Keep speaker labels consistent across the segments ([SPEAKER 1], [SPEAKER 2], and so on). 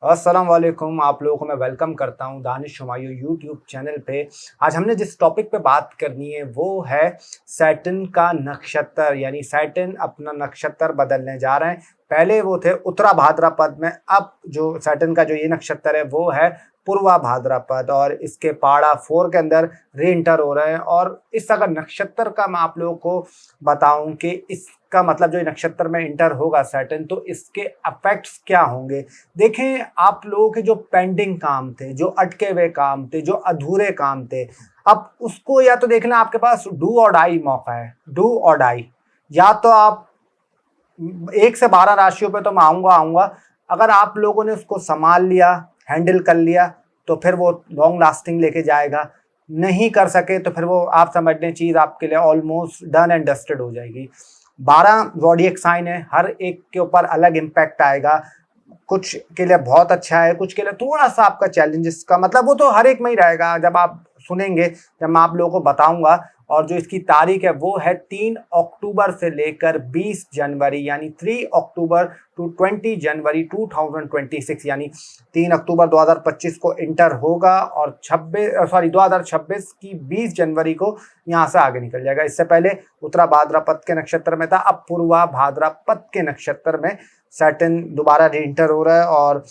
[SPEAKER 1] अस्सलाम वालेकुम। आप लोगों को मैं वेलकम करता हूँ दानिश हुमायूं यूट्यूब चैनल पे। आज हमने जिस टॉपिक पे बात करनी है वो है सैटर्न का नक्षत्र, यानी सैटर्न अपना नक्षत्र बदलने जा रहे हैं। पहले वो थे उत्तरा भाद्रपद में, अब जो सैटर्न का जो ये नक्षत्र है वो है पूर्वा भाद्रपद, और इसके पाड़ा 4 के अंदर री एंटर हो रहे हैं। और इस अगर नक्षत्र का मैं आप लोगों को बताऊं कि इसका मतलब जो नक्षत्र में इंटर होगा सैटर्न, तो इसके इफेक्ट्स क्या होंगे। देखें, आप लोगों के जो पेंडिंग काम थे, जो अटके हुए काम थे, जो अधूरे काम थे, अब उसको या तो देखना आपके पास डू और डाई मौका है। डू और डाई, या तो आप 1 से 12 राशियों पे तो मैं आऊंगा। अगर आप लोगों ने उसको संभाल लिया, हैंडल कर लिया, तो फिर वो लॉन्ग लास्टिंग लेके जाएगा। नहीं कर सके तो फिर वो आप समझ लें चीज आपके लिए ऑलमोस्ट डन एंड डस्टेड हो जाएगी। 12 ज़ोडिएक साइन है, हर एक के ऊपर अलग इम्पैक्ट आएगा। कुछ के लिए बहुत अच्छा है, कुछ के लिए थोड़ा सा आपका चैलेंजेस का, मतलब वो तो हर एक में ही रहेगा। जब आप सुनेंगे, जब मैं आप लोगों को बताऊंगा। और जो इसकी तारीख है वो है 3 अक्टूबर से लेकर 20 जनवरी, यानी 3 अक्टूबर टू 20 जनवरी 2026, यानी 3 अक्टूबर 2025 को इंटर होगा और 2026 की 20 जनवरी को यहाँ से आगे निकल जाएगा। इससे पहले उत्तरा भाद्रपद के नक्षत्र में था, अब पूर्वा भाद्रपद के नक्षत्र में सैटर्न दोबारा री एंटर हो रहा है। और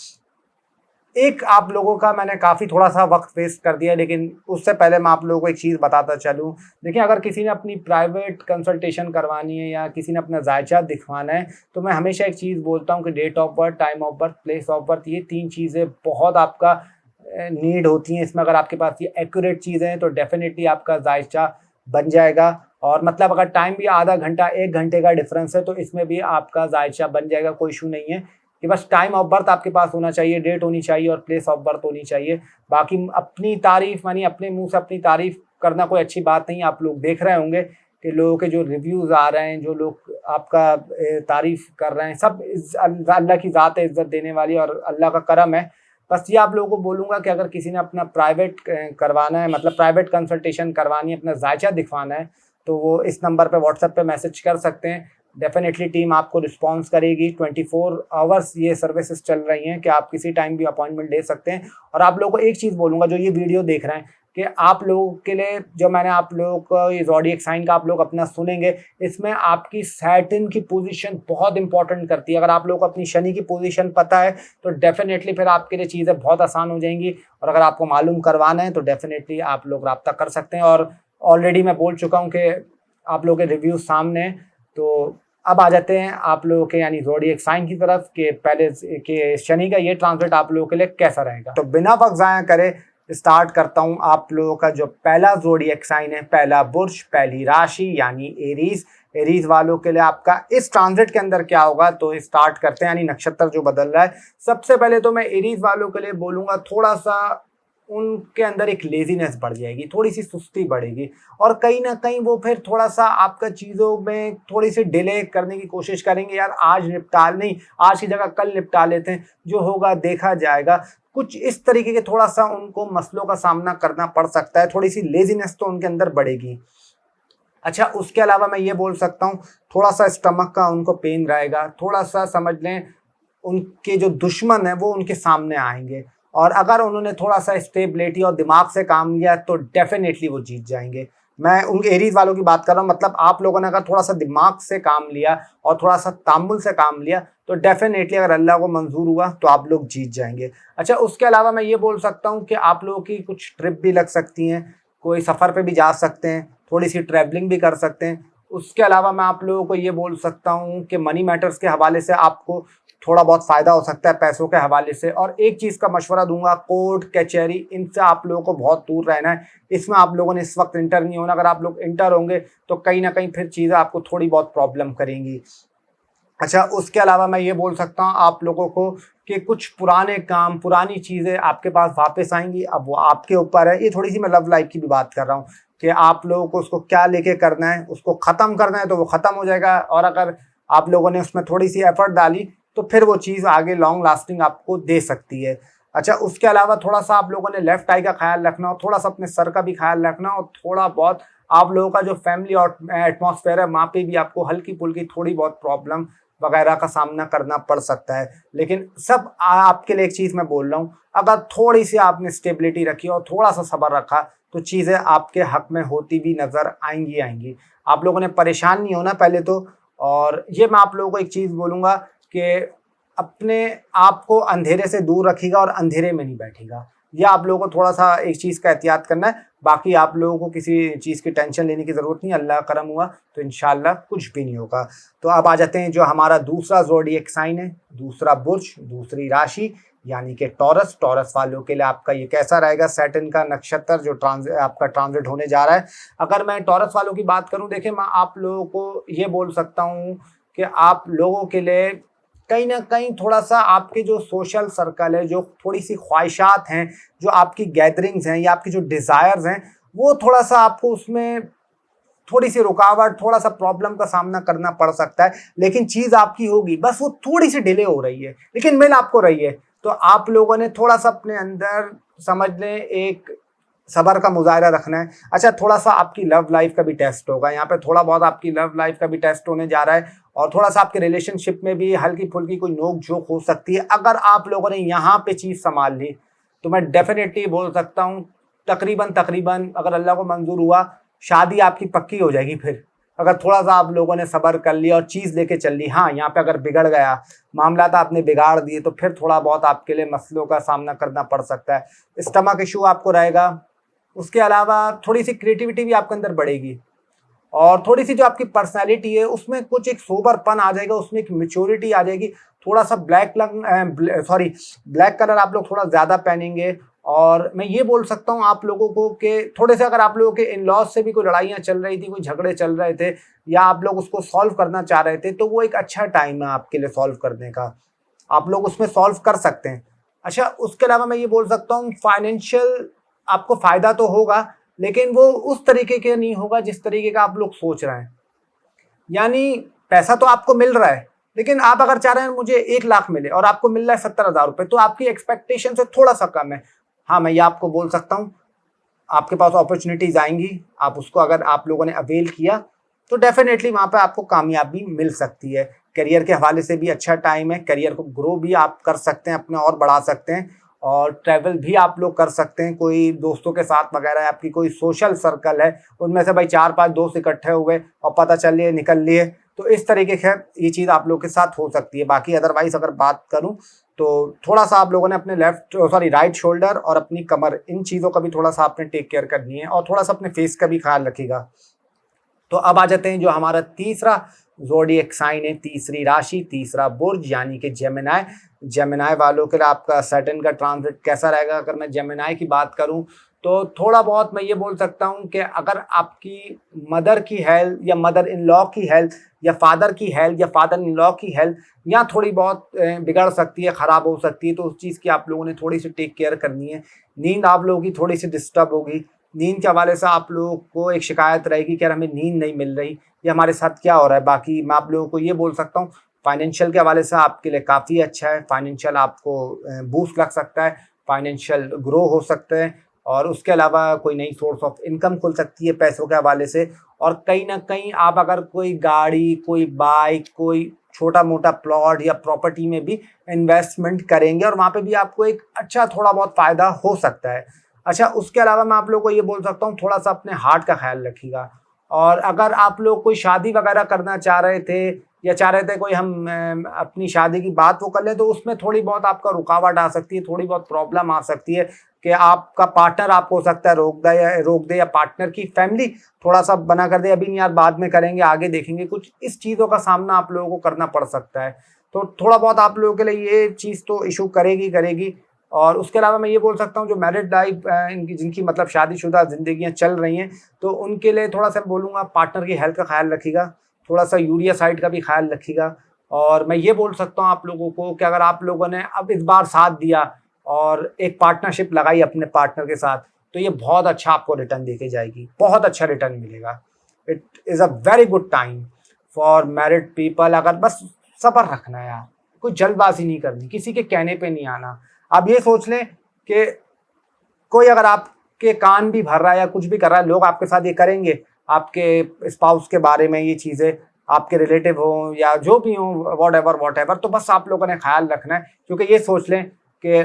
[SPEAKER 1] एक आप लोगों का मैंने काफ़ी थोड़ा सा वक्त वेस्ट कर दिया, लेकिन उससे पहले मैं आप लोगों को एक चीज़ बताता चलूँ। देखिए, अगर किसी ने अपनी प्राइवेट कंसल्टेशन करवानी है या किसी ने अपना जायचा दिखवाना है, तो मैं हमेशा एक चीज़ बोलता हूँ कि date of birth, time of birth, place of birth, ये 3 चीज़ें बहुत आपका नीड होती हैं। इसमें अगर आपके पास ये एक्यूरेट चीज़ें हैं तो डेफिनेटली आपका जायचा बन जाएगा। और मतलब अगर टाइम भी आधा घंटा 1 घंटे का डिफरेंस है तो इसमें भी आपका जायचा बन जाएगा, कोई इशू नहीं है। कि बस टाइम ऑफ बर्थ आपके पास होना चाहिए, डेट होनी चाहिए और प्लेस ऑफ बर्थ होनी चाहिए। बाकी अपनी तारीफ, मानी अपने मुंह से अपनी तारीफ करना कोई अच्छी बात नहीं। आप लोग देख रहे होंगे कि लोगों के जो रिव्यूज आ रहे हैं, जो लोग आपका तारीफ कर रहे हैं, सब अल्लाह की ज़ात है इज्जत देने वाली और अल्लाह का करम है। बस ये आप लोगों को बोलूँगा कि अगर किसी ने अपना प्राइवेट करवाना है, मतलब प्राइवेट कंसल्टेशन करवानी है, अपना जायचा दिखवाना है, तो वो इस नंबर पे व्हाट्सएप पे मैसेज कर सकते हैं। डेफिनेटली टीम आपको रिस्पॉन्स करेगी। 24 आवर्स ये सर्विसेज चल रही हैं कि आप किसी टाइम भी अपॉइंटमेंट ले सकते हैं। और आप लोगों को एक चीज़ बोलूँगा, जो ये वीडियो देख रहे हैं, कि आप लोगों के लिए जो मैंने आप लोगों को ये ज़ोडिएक साइन का आप लोग अपना सुनेंगे, इसमें आपकी सैटर्न की पोजीशन बहुत इंपॉर्टेंट करती है। अगर आप लोग को अपनी शनि की पोजीशन पता है तो डेफिनेटली फिर आपके लिए चीज़ें बहुत आसान हो जाएंगी। और अगर आपको मालूम करवाना है तो डेफिनेटली आप लोग रब्ता कर सकते हैं। और ऑलरेडी मैं बोल चुका हूँ कि आप लोगों के रिव्यू सामने हैं। तो अब आ जाते हैं आप लोगों के यानी ज़ोडिएक साइन की तरफ, के पहले के शनि का ये ट्रांसलेट आप लोगों के लिए कैसा रहेगा। तो बिना वक्त ज़ाया करे स्टार्ट करता हूं। आप लोगों का जो पहला ज़ोडिएक साइन है, पहला बुर्ज, पहली राशि यानी एरीज। एरीज वालों के लिए आपका इस ट्रांजिट के अंदर क्या होगा, तो स्टार्ट करते हैं, यानी नक्षत्र जो बदल रहा है। सबसे पहले तो मैं एरीज वालों के लिए बोलूंगा, थोड़ा सा उनके अंदर एक लेजीनेस बढ़ जाएगी, थोड़ी सी सुस्ती बढ़ेगी। और कहीं ना कहीं वो फिर थोड़ा सा आपका चीज़ों में थोड़ी सी डिले करने की कोशिश करेंगे। यार आज निपटा नहीं, आज की जगह कल निपटा लेते हैं, जो होगा देखा जाएगा। कुछ इस तरीके के थोड़ा सा उनको मसलों का सामना करना पड़ सकता है। थोड़ी सी लेजीनेस तो उनके अंदर बढ़ेगी। अच्छा, उसके अलावा मैं ये बोल सकता हूँ, थोड़ा सा स्टमक का उनको पेन रहेगा। थोड़ा सा समझ लें, उनके जो दुश्मन है वो उनके सामने आएंगे। और अगर उन्होंने थोड़ा सा स्टेबिलिटी और दिमाग से काम लिया तो डेफिनेटली वो जीत जाएंगे। मैं उन एरीज वालों की बात कर रहा हूँ, मतलब आप लोगों ने अगर थोड़ा सा दिमाग से काम लिया और थोड़ा सा तामुल से काम लिया तो डेफिनेटली अगर अल्लाह को मंजूर हुआ तो आप लोग जीत जाएंगे। अच्छा, उसके अलावा मैं ये बोल सकता हूँ कि आप लोगों की कुछ ट्रिप भी लग सकती हैं, कोई सफ़र पे भी जा सकते हैं, थोड़ी सी ट्रैवलिंग भी कर सकते हैं। उसके अलावा मैं आप लोगों को ये बोल सकता हूँ कि मनी मैटर्स के हवाले से आपको थोड़ा बहुत फ़ायदा हो सकता है, पैसों के हवाले से। और एक चीज़ का मशवरा दूंगा, कोर्ट कचहरी, इनसे आप लोगों को बहुत दूर रहना है। इसमें आप लोगों ने इस वक्त इंटर नहीं होना। अगर आप लोग इंटर होंगे तो कहीं ना कहीं फिर चीज़ें आपको थोड़ी बहुत प्रॉब्लम करेंगी। अच्छा, उसके अलावा मैं ये बोल सकता हूँ आप लोगों को कि कुछ पुराने काम, पुरानी चीज़ें आपके पास वापस आएंगी। अब वो आपके ऊपर है। ये थोड़ी सी मैं लव लाइफ की भी बात कर रहा हूँ कि आप लोगों को उसको क्या लेके करना है। उसको ख़त्म करना है तो वो ख़त्म हो जाएगा, और अगर आप लोगों ने उसमें थोड़ी सी एफर्ट डाली तो फिर वो चीज़ आगे लॉन्ग लास्टिंग आपको दे सकती है। अच्छा, उसके अलावा थोड़ा सा आप लोगों ने लेफ्ट आई का ख्याल रखना हो, थोड़ा सा अपने सर का भी ख्याल रखना, और थोड़ा बहुत आप लोगों का जो फैमिली और एटमॉस्फेयर है वहाँ पे भी आपको हल्की फुल्की थोड़ी बहुत प्रॉब्लम वगैरह का सामना करना पड़ सकता है। लेकिन सब आपके लिए एक चीज़ मैं बोल रहा हूँ, अगर थोड़ी सी आपने स्टेबिलिटी रखी और थोड़ा सा सब्र रखा तो चीज़ें आपके हक में होती भी नज़र आएंगी आएंगी। आप लोगों ने परेशान नहीं होना पहले तो। और ये मैं आप लोगों को एक चीज़ बोलूँगा कि अपने आप को अंधेरे से दूर रखिएगा और अंधेरे में नहीं बैठिएगा। यह आप लोगों को थोड़ा सा एक चीज़ का एहतियात करना है। बाकी आप लोगों को किसी चीज़ की टेंशन लेने की ज़रूरत नहीं, अल्लाह करम हुआ तो इंशाल्लाह कुछ भी नहीं होगा। तो अब आ जाते हैं जो हमारा दूसरा ज़ोडिएक साइन है, दूसरा बुर्ज, दूसरी राशि यानी कि टॉरस। टॉरस वालों के लिए आपका ये कैसा रहेगा, सैटर्न का नक्षत्र जो आपका ट्रांजिट होने जा रहा है। अगर मैं टॉरस वालों की बात करूं, देखिए मैं आप लोगों को ये बोल सकता हूं कि आप लोगों के लिए कहीं ना कहीं थोड़ा सा आपके जो सोशल सर्कल है, जो थोड़ी सी ख्वाहिशात हैं, जो आपकी गैदरिंग्स हैं या आपकी जो डिज़ायर्स हैं, वो थोड़ा सा आपको उसमें थोड़ी सी रुकावट, थोड़ा सा प्रॉब्लम का सामना करना पड़ सकता है। लेकिन चीज़ आपकी होगी, बस वो थोड़ी सी डिले हो रही है लेकिन मिल आपको रही है। तो आप लोगों ने थोड़ा सा अपने अंदर समझ लें एक सब्र का मुजाहरा रखना है। अच्छा, थोड़ा सा आपकी लव लाइफ का भी टेस्ट होगा यहाँ पे, थोड़ा बहुत आपकी लव लाइफ का भी टेस्ट होने जा रहा है और थोड़ा सा आपके रिलेशनशिप में भी हल्की फुल्की कोई नोक झोंक हो सकती है। अगर आप लोगों ने यहाँ पे चीज़ संभाल ली तो मैं डेफिनेटली बोल सकता हूँ तकरीबन अगर अल्लाह को मंजूर हुआ शादी आपकी पक्की हो जाएगी। फिर अगर थोड़ा सा आप लोगों ने सब्र कर लिया और चीज़ लेके चल ली, हाँ यहाँ पे अगर बिगड़ गया मामला था, आपने बिगाड़ दिए, तो फिर थोड़ा बहुत आपके लिए मसलों का सामना करना पड़ सकता है। स्टमक इशू आपको रहेगा। उसके अलावा थोड़ी सी क्रिएटिविटी भी आपके अंदर बढ़ेगी और थोड़ी सी जो आपकी पर्सनैलिटी है उसमें कुछ एक सोबरपन आ जाएगा, उसमें एक मेच्योरिटी आ जाएगी। थोड़ा सा ब्लैक कलर आप लोग थोड़ा ज़्यादा पहनेंगे। और मैं ये बोल सकता हूँ आप लोगों को कि थोड़े से अगर आप लोगों के इन लॉज से भी कोई लड़ाइयाँ चल रही थी, कोई झगड़े चल रहे थे या आप लोग उसको सॉल्व करना चाह रहे थे, तो वो एक अच्छा टाइम है आपके लिए सॉल्व करने का, आप लोग उसमें सॉल्व कर सकते हैं। अच्छा, उसके अलावा मैं ये बोल सकता हूँ फाइनेंशियल आपको फ़ायदा तो होगा लेकिन वो उस तरीके के नहीं होगा जिस तरीके का आप लोग सोच रहे हैं। यानी पैसा तो आपको मिल रहा है लेकिन आप अगर चाह रहे हैं मुझे 1 लाख मिले और आपको मिल रहा है 70,000 रुपये, तो आपकी एक्सपेक्टेशन से थोड़ा सा कम है। हाँ, मैं ये आपको बोल सकता हूँ आपके पास अपॉर्चुनिटीज़ आएंगी, आप उसको अगर आप लोगों ने अवेल किया तो डेफिनेटली वहाँ पे आपको कामयाबी मिल सकती है। करियर के हवाले से भी अच्छा टाइम है, करियर को ग्रो भी आप कर सकते हैं, अपने और बढ़ा सकते हैं और ट्रैवल भी आप लोग कर सकते हैं। कोई दोस्तों के साथ वगैरह है, आपकी कोई सोशल सर्कल है, उनमें से भाई 4-5 दोस्त इकट्ठे हुए और पता चल लिए निकल लिए, तो इस तरीके से ये चीज़ आप लोग के साथ हो सकती है। बाकी अदरवाइज अगर बात करूँ तो थोड़ा सा आप लोगों ने अपने राइट शोल्डर और अपनी कमर, इन चीज़ों का भी थोड़ा सा आपने टेक केयर करनी है और थोड़ा सा अपने फेस का भी ख्याल रखिएगा। तो अब आ जाते हैं जो हमारा तीसरा ज़ोडिएक साइन है, तीसरी राशि, तीसरा बुर्ज यानी कि जेमिनी। जेमिनी वालों के लिए आपका सैटर्न का ट्रांजिट कैसा रहेगा? अगर मैं जेमिनी की बात करूं तो थोड़ा बहुत मैं ये बोल सकता हूं कि अगर आपकी मदर की हेल्थ या मदर इन लॉ की हेल्थ या फादर की हेल्थ या फादर इन लॉ की हेल्थ यहाँ थोड़ी बहुत बिगड़ सकती है, ख़राब हो सकती है, तो उस चीज़ की आप लोगों ने थोड़ी सी टेक केयर करनी है। नींद आप लोगों की थोड़ी सी डिस्टर्ब होगी। नींद के हवाले से आप लोगों को एक शिकायत रहेगी कि यार हमें नींद नहीं मिल रही, ये हमारे साथ क्या हो रहा है। बाकी मैं आप लोगों को ये बोल सकता हूँ फाइनेंशियल के हवाले से आपके लिए काफ़ी अच्छा है, फाइनेंशियल आपको बूस्ट लग सकता है, फाइनेंशियल ग्रो हो सकते हैं और उसके अलावा कोई नई सोर्स ऑफ इनकम खुल सकती है पैसों के हवाले से। और कहीं ना कहीं आप अगर कोई गाड़ी, कोई बाइक, कोई छोटा मोटा प्लॉट या प्रॉपर्टी में भी इन्वेस्टमेंट करेंगे और वहाँ पे भी आपको एक अच्छा थोड़ा बहुत फ़ायदा हो सकता है। अच्छा, उसके अलावा मैं आप लोगों को ये बोल सकता हूँ थोड़ा सा अपने हार्ट का ख्याल रखिएगा। और अगर आप लोग कोई शादी वगैरह करना चाह रहे थे या चाह रहे थे कोई हम अपनी शादी की बात वो कर लें, तो उसमें थोड़ी बहुत आपका रुकावट आ सकती है, थोड़ी बहुत प्रॉब्लम आ सकती है कि आपका पार्टनर आपको हो सकता है रोक दे या पार्टनर की फैमिली थोड़ा सा बना कर दे, अभी नहीं यार बाद में करेंगे, आगे देखेंगे, कुछ इस चीज़ों का सामना आप लोगों को करना पड़ सकता है। तो थोड़ा बहुत आप लोगों के लिए ये चीज़ तो इशू करेगी। और उसके अलावा मैं ये बोल सकता हूँ जो मैरिड लाइफ इनकी जिनकी मतलब शादीशुदा ज़िंदगियाँ चल रही हैं, तो उनके लिए थोड़ा सा बोलूँगा पार्टनर की हेल्थ का ख्याल रखिएगा, थोड़ा सा यूरिया साइड का भी ख्याल रखिएगा। और मैं ये बोल सकता हूँ आप लोगों को कि अगर आप लोगों ने अब इस बार साथ दिया और एक पार्टनरशिप लगाई अपने पार्टनर के साथ, तो ये बहुत अच्छा आपको रिटर्न देके जाएगी, बहुत अच्छा रिटर्न मिलेगा। It is a very good time for married people. अगर बस सब्र रखना है यार, कोई जल्दबाजी नहीं करनी, किसी के कहने पे नहीं आना। आप ये सोच लें कि कोई अगर आपके कान भी भर रहा है या कुछ भी कर रहा है, लोग आपके साथ ये करेंगे आपके स्पाउस के बारे में ये चीज़ें, आपके रिलेटिव हो या जो भी हो, वॉट एवर, तो बस आप लोगों ने ख्याल रखना है, क्योंकि ये सोच लें कि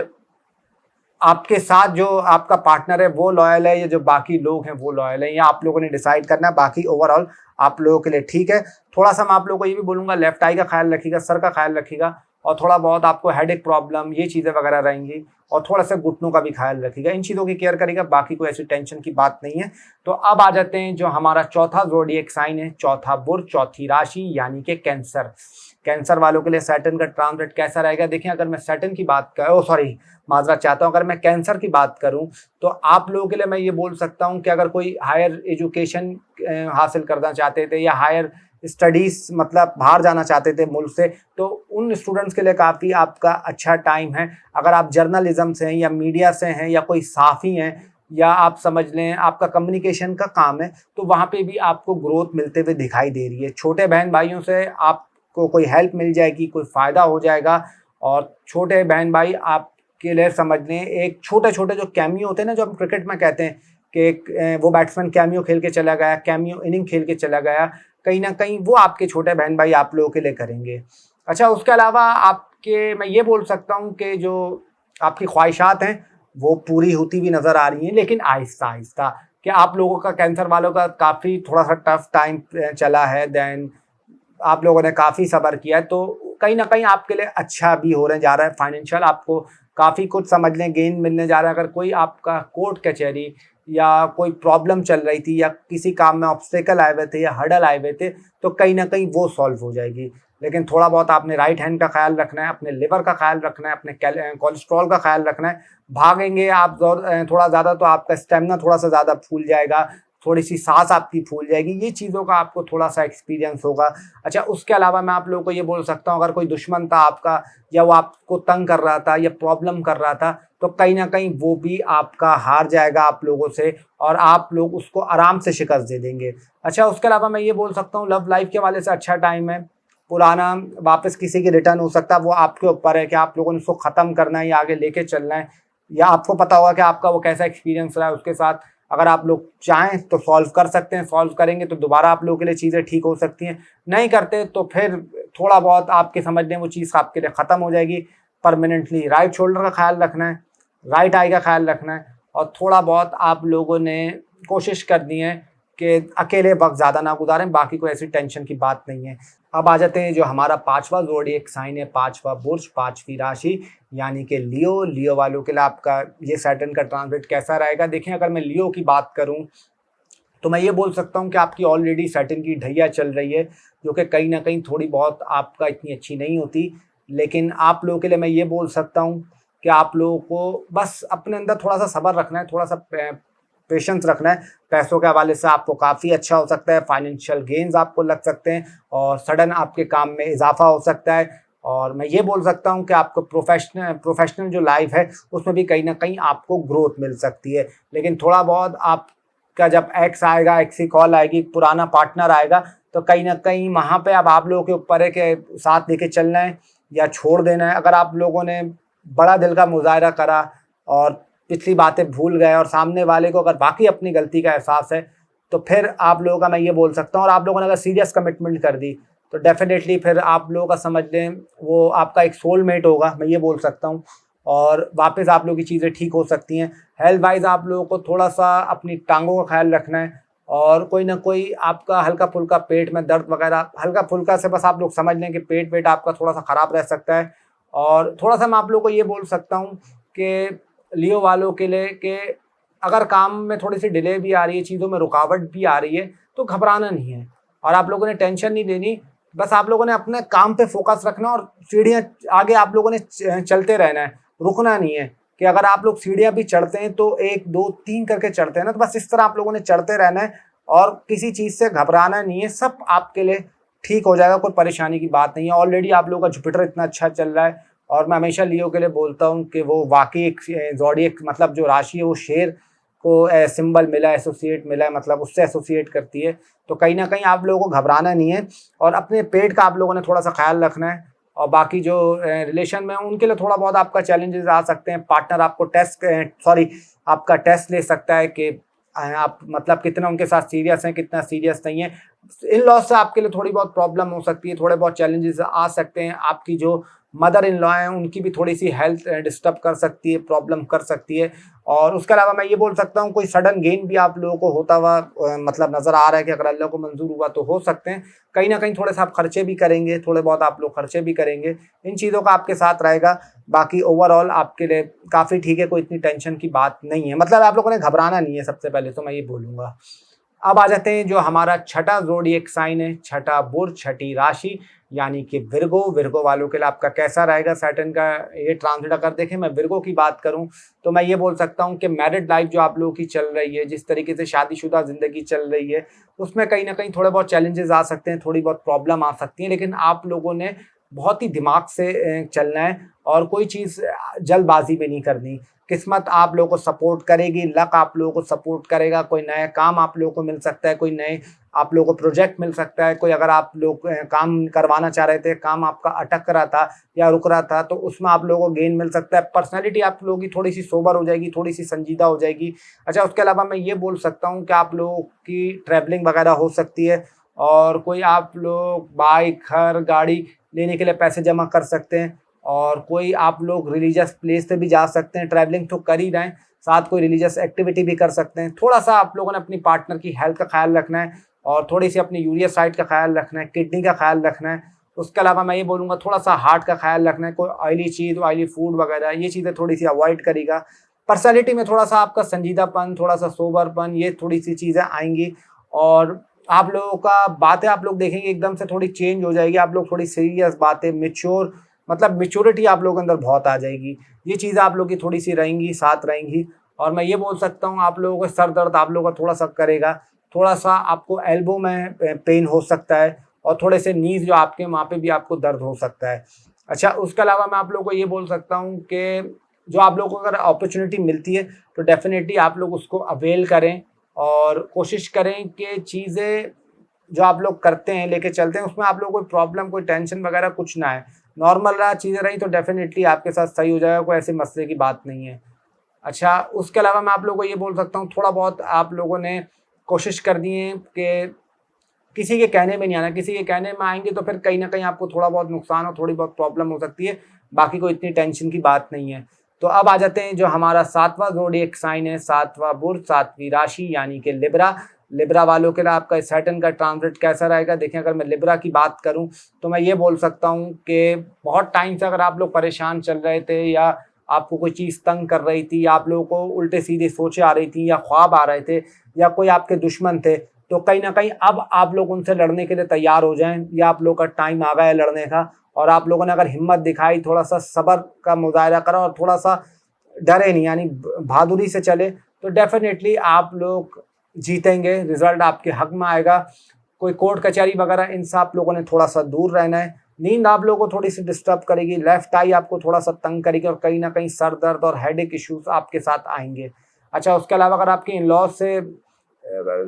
[SPEAKER 1] आपके साथ जो आपका पार्टनर है वो लॉयल है या जो बाकी लोग हैं वो लॉयल है, या आप लोगों ने डिसाइड करना है। बाकी ओवरऑल आप लोगों के लिए ठीक है। थोड़ा सा मैं आप लोगों को ये भी बोलूँगा, लेफ्ट आई का ख्याल रखिएगा, सर का ख्याल रखिएगा, और थोड़ा बहुत आपको हेडेक प्रॉब्लम ये चीज़ें वगैरह रहेंगी, और थोड़ा सा घुटनों का भी ख्याल रखिएगा। इन चीज़ों की केयर करिएगा, बाकी कोई ऐसी टेंशन की बात नहीं है। तो अब आ जाते हैं जो हमारा चौथा ज़ोडिएक साइन है, चौथा बुर्ज, चौथी राशि, यानी कि कैंसर। कैंसर वालों के लिए सैटर्न का ट्रांजिट कैसा रहेगा? देखिए, अगर मैं सैटर्न की बात करूँ, सॉरी माजरा चाहता हूँ, अगर मैं कैंसर की बात करूँ तो आप लोगों के लिए मैं ये बोल सकता हूँ कि अगर कोई हायर एजुकेशन हासिल करना चाहते थे या हायर स्टडीज मतलब बाहर जाना चाहते थे मुल्क से, तो उन स्टूडेंट्स के लिए काफ़ी आपका अच्छा टाइम है। अगर आप जर्नलिज्म से हैं या मीडिया से हैं या कोई साफ़ी हैं या आप समझ लें आपका कम्युनिकेशन का काम है, तो वहाँ पे भी आपको ग्रोथ मिलते हुए दिखाई दे रही है। छोटे बहन भाइयों से आपको कोई हेल्प मिल जाएगी, कोई फ़ायदा हो जाएगा। और छोटे बहन भाई आपके लिए समझ लें एक छोटे-छोटे जो कैमियो होते हैं ना, जो हम क्रिकेट में कहते हैं कि एक वो बैट्समैन कैमियो खेल के चला गया, कैमियो इनिंग खेल के चला गया, कहीं न कहीं वो आपके छोटे बहन भाई आप लोगों के लिए करेंगे। अच्छा, उसके अलावा आपके मैं ये बोल सकता हूँ कि जो आपकी ख्वाहिशात हैं, वो पूरी होती हुई नज़र आ रही हैं, लेकिन आहिस्ता-आहिस्ता। कि आप लोगों का कैंसर वालों का काफ़ी थोड़ा-सा टफ टाइम चला है, देन आप लोगों ने काफ़ी सब्र किया है, तो कहीं न कहीं आपके लिए अच्छा भी होने जा रहा है। फाइनेंशियल आपको काफ़ी कुछ समझ लें गेन मिलने जा रहा है। अगर कोई आपका कोर्ट कचहरी या कोई प्रॉब्लम चल रही थी या किसी काम में ऑब्स्टेकल आए हुए थे या हर्डल आए हुए थे, तो कहीं न कहीं वो सॉल्व हो जाएगी। लेकिन थोड़ा बहुत आपने राइट हैंड का ख़्याल रखना है, अपने लिवर का ख़्याल रखना है, अपने कोलेस्ट्रॉल का ख़्याल रखना है। भागेंगे आप थोड़ा ज़्यादा तो आपका स्टैमिना थोड़ा-सा ज़्यादा फूल जाएगा, थोड़ी-सी सांस आपकी फूल जाएगी, ये चीज़ों का आपको थोड़ा-सा एक्सपीरियंस होगा। अच्छा, उसके अलावा मैं आप लोगों को ये बोल सकता हूँ, अगर कोई दुश्मन था आपका या वो आपको तंग कर रहा था या प्रॉब्लम कर रहा था, तो कहीं न कहीं वो भी आपका हार जाएगा आप लोगों से और आप लोग उसको आराम से शिकस्त दे देंगे। अच्छा, उसके अलावा मैं ये बोल सकता हूँ, लव लाइफ़ के हवाले से अच्छा टाइम है। पुराना वापस किसी की रिटर्न हो सकता है, वो आपके ऊपर है कि आप लोगों ने उसको ख़त्म करना है या आगे लेके चलना है, या आपको पता होगा कि आपका वो कैसा एक्सपीरियंस रहा है उसके साथ। अगर आप लोग चाहें तो सॉल्व कर सकते हैं, सॉल्व करेंगे तो दोबारा आप लोगों के लिए चीज़ें ठीक हो सकती हैं, नहीं करते तो फिर थोड़ा बहुत आपके समझ लें वो चीज़ आपके लिए ख़त्म हो जाएगी परमानेंटली। राइट शोल्डर का ख्याल रखना है, राइट आई का ख्याल रखना है, और थोड़ा बहुत आप लोगों ने कोशिश करनी है कि अकेले वक्त ज़्यादा ना गुजारें, बाकी कोई ऐसी टेंशन की बात नहीं है। अब आ जाते हैं जो हमारा पांचवा ज़ोडिएक साइन है, पांचवा बुर्ज, पांचवी राशि, यानी कि लियो। लियो वालों के लिए आपका ये सैटर्न का ट्रांजिट कैसा रहेगा? देखें, अगर मैं लियो की बात करूं तो मैं ये बोल सकता हूं कि आपकी ऑलरेडी सैटर्न की ढैया चल रही है, जो कि कहीं ना कहीं थोड़ी बहुत आपका इतनी अच्छी नहीं होती। लेकिन आप लोगों के लिए मैं ये बोल सकता हूं कि आप लोगों को बस अपने अंदर थोड़ा सा सब्र रखना है, थोड़ा सा पेशेंस रखना है। पैसों के हवाले से आपको काफ़ी अच्छा हो सकता है, फाइनेंशियल गेन्स आपको लग सकते हैं और सडन आपके काम में इजाफा हो सकता है। और मैं ये बोल सकता हूँ कि आपको प्रोफेशनल जो लाइफ है उसमें भी कहीं ना कहीं आपको ग्रोथ मिल सकती है। लेकिन थोड़ा बहुत आपका जब एक्स आएगा, एक्स की कॉल आएगी, पुराना पार्टनर आएगा, तो कहीं ना कहीं वहाँ पे अब आप लोगों के ऊपर है कि साथ लेके चलना है या छोड़ देना है। अगर आप लोगों ने बड़ा दिल का मुजाहरा करा और पिछली बातें भूल गए और सामने वाले को अगर बाकी अपनी गलती का एहसास है, तो फिर आप लोगों का मैं ये बोल सकता हूँ, और आप लोगों ने अगर सीरियस कमिटमेंट कर दी तो डेफिनेटली फिर आप लोगों का समझ लें वो आपका एक सोलमेट होगा, मैं ये बोल सकता हूँ, और वापस आप लोगों की चीज़ें ठीक हो सकती हैं। हेल्थ वाइज आप लोगों को थोड़ा सा अपनी टांगों का ख्याल रखना है, और कोई ना कोई आपका हल्का फुल्का पेट में दर्द वगैरह, हल्का फुल्का से बस आप लोग समझ लें कि पेट आपका थोड़ा सा ख़राब रह सकता है। और थोड़ा सा मैं आप लोगों को ये बोल सकता हूँ कि लियो वालों के लिए कि अगर काम में थोड़ी सी डिले भी आ रही है, चीज़ों में रुकावट भी आ रही है, तो घबराना नहीं है और आप लोगों ने टेंशन नहीं लेनी। बस आप लोगों ने अपने काम पे फोकस रखना और सीढ़ियाँ आगे आप लोगों ने चलते रहना है, रुकना नहीं है। कि अगर आप लोग सीढ़ियाँ भी चढ़ते हैं तो 1 2 3 करके चढ़ते हैं ना, तो बस इस तरह आप लोगों ने चढ़ते रहना है और किसी चीज़ से घबराना नहीं है। सब आपके लिए ठीक हो जाएगा, कोई परेशानी की बात नहीं है। ऑलरेडी आप लोगों का जुपिटर इतना अच्छा चल रहा है, और मैं हमेशा लियो के लिए बोलता हूँ कि वो वाकई एक ज़ोडिएक मतलब जो राशि है वो शेर को सिंबल मिला है, एसोसिएट मिला है, मतलब उससे एसोसिएट करती है। तो कहीं ना कहीं आप लोगों को घबराना नहीं है और अपने पेट का आप लोगों ने थोड़ा सा ख्याल रखना है। और बाकी जो रिलेशन में उनके लिए थोड़ा बहुत आपका चैलेंजेस आ सकते हैं। पार्टनर आपको आपका टेस्ट ले सकता है कि आप मतलब कितना उनके साथ सीरियस हैं, कितना सीरियस नहीं है। इन लॉज से आपके लिए थोड़ी बहुत प्रॉब्लम हो सकती है, थोड़े बहुत चैलेंजेस आ सकते हैं। आपकी जो मदर इन लॉ हैं उनकी भी थोड़ी सी हेल्थ डिस्टर्ब कर सकती है, प्रॉब्लम कर सकती है। और उसके अलावा मैं ये बोल सकता हूँ कोई सडन गेन भी आप लोगों को होता हुआ मतलब नज़र आ रहा है कि अगर अल्लाह को मंजूर हुआ तो हो सकते हैं। कहीं ना कहीं थोड़े से आप खर्चे भी करेंगे, थोड़े बहुत आप लोग खर्चे भी करेंगे, इन चीज़ों का आपके साथ रहेगा। बाकी ओवरऑल आपके लिए काफ़ी ठीक है, कोई इतनी टेंशन की बात नहीं है। मतलब आप लोगों ने घबराना नहीं है, सबसे पहले तो मैं ये बोलूँगा। अब आ जाते हैं जो हमारा छठा ज़ोडिएक साइन है, छठा बुर्ज, छठी राशि यानी कि विर्गो। विर्गो वालों के लिए आपका कैसा रहेगा सैटर्न का ये ट्रांजिट? अगर देखें मैं विर्गो की बात करूं तो मैं ये बोल सकता हूं कि मैरिड लाइफ जो आप लोगों की चल रही है, जिस तरीके से शादीशुदा ज़िंदगी चल रही है, उसमें कहीं ना कहीं थोड़े बहुत चैलेंजेस आ सकते हैं, थोड़ी बहुत प्रॉब्लम आ सकती है। लेकिन आप लोगों ने बहुत ही दिमाग से चलना है और कोई चीज़ जल्दबाजी में नहीं करनी। किस्मत आप लोगों को सपोर्ट करेगी, लक आप लोगों को सपोर्ट करेगा, कोई नया काम आप लोगों को मिल सकता है, कोई नए आप लोगों को प्रोजेक्ट मिल सकता है, कोई अगर आप लोग काम करवाना चाह रहे थे, काम आपका अटक रहा था या रुक रहा था, तो उसमें आप लोगों को गेन मिल सकता है। पर्सनैलिटी आप लोगों की थोड़ी सी सोबर हो जाएगी, थोड़ी सी संजीदा हो जाएगी। अच्छा, उसके अलावा मैं ये बोल सकता हूँ कि आप लोगों की ट्रैवलिंग वगैरह हो सकती है और कोई आप लोग बाइक, घर, गाड़ी लेने के लिए पैसे जमा कर सकते हैं और कोई आप लोग रिलीजियस प्लेस पे भी जा सकते हैं। ट्रैवलिंग तो कर ही रहे हैं, साथ कोई रिलीजियस एक्टिविटी भी कर सकते हैं। थोड़ा सा आप लोगों ने अपनी पार्टनर की हेल्थ का ख्याल रखना है और थोड़ी सी अपनी यूरिया साइड का ख्याल रखना है, किडनी का ख्याल रखना है। उसके अलावा मैं ये बोलूँगा थोड़ा सा हार्ट का ख्याल रखना है, कोई ऑयली चीज़, ऑयली फूड वगैरह ये चीज़ें थोड़ी सी अवॉइड करेगा। पर्सनैलिटी में थोड़ा सा आपका संजीदापन, थोड़ा सा सोबरपन, ये थोड़ी सी चीज़ें आएंगी और आप लोगों का बातें आप लोग देखेंगे एकदम से थोड़ी चेंज हो जाएगी। आप लोग थोड़ी सीरियस बातें, मैच्योर मतलब मैच्योरिटी आप लोगों के अंदर बहुत आ जाएगी। ये चीज़ें आप लोग की थोड़ी सी रहेंगी, साथ रहेंगी। और मैं ये बोल सकता हूँ आप लोगों को सर दर्द आप लोगों का थोड़ा सा करेगा, थोड़ा सा आपको एल्बो में पेन हो सकता है और थोड़े से नीज जो आपके वहाँ पे भी आपको दर्द हो सकता है। अच्छा, उसके अलावा मैं आप लोगों को ये बोल सकता हूँ कि जो आप लोगों को अगर अपॉर्चुनिटी मिलती है तो डेफिनेटली आप लोग उसको अवेल करें और कोशिश करें कि चीज़ें जो आप लोग करते हैं, लेके चलते हैं, उसमें आप लोग कोई प्रॉब्लम, कोई टेंशन वगैरह कुछ ना है। नॉर्मल रहा, चीज़ें रही तो डेफिनेटली आपके साथ सही हो जाएगा, कोई ऐसे मसले की बात नहीं है। अच्छा, उसके अलावा मैं आप लोगों को ये बोल सकता हूँ थोड़ा बहुत आप लोगों ने कोशिश करनी है कि किसी के कहने में नहीं आना। किसी के कहने में आएँगे तो फिर कहीं न कहीं आपको थोड़ा बहुत नुकसान और थोड़ी बहुत प्रॉब्लम हो सकती है, बाकी कोई इतनी टेंशन की बात नहीं है। तो अब आ जाते हैं जो हमारा 7वां ज़ोडिएक साइन है, 7वां बुर्ज, 7वीं राशि यानी कि लिब्रा। लिब्रा वालों के लिए आपका सैटर्न का ट्रांजिट कैसा रहेगा? देखिए, अगर मैं लिब्रा की बात करूँ तो मैं ये बोल सकता हूँ कि बहुत टाइम से अगर आप लोग परेशान चल रहे थे या आपको कोई चीज़ तंग कर रही थी या आप लोगों को उल्टे-सीधे सोचें आ रही थी या ख्वाब आ रहे थे या कोई आपके दुश्मन थे, तो कहीं न कहीं अब आप लोग उनसे लड़ने के लिए तैयार हो जाएँ या आप लोग का टाइम आ गया है लड़ने का। और आप लोगों ने अगर हिम्मत दिखाई, थोड़ा-सा सब्र का मुज़ाहिरा करा और थोड़ा-सा डरे नहीं, यानी बहादुरी से चले, तो डेफ़िनेटली आप लोग जीतेंगे, रिज़ल्ट आपके हक में आएगा। कोई कोर्ट कचहरी वगैरह इनसे आप लोगों ने थोड़ा-सा दूर रहना है। नींद आप लोगों को थोड़ी-सी डिस्टर्ब करेगी, लेफ्ट आई आपको थोड़ा-सा तंग करेगी और कहीं न कहीं सर दर्द और हेडेक इश्यूज़ आपके साथ आएँगे। अच्छा, उसके अलावा अगर आपके इन-लॉ से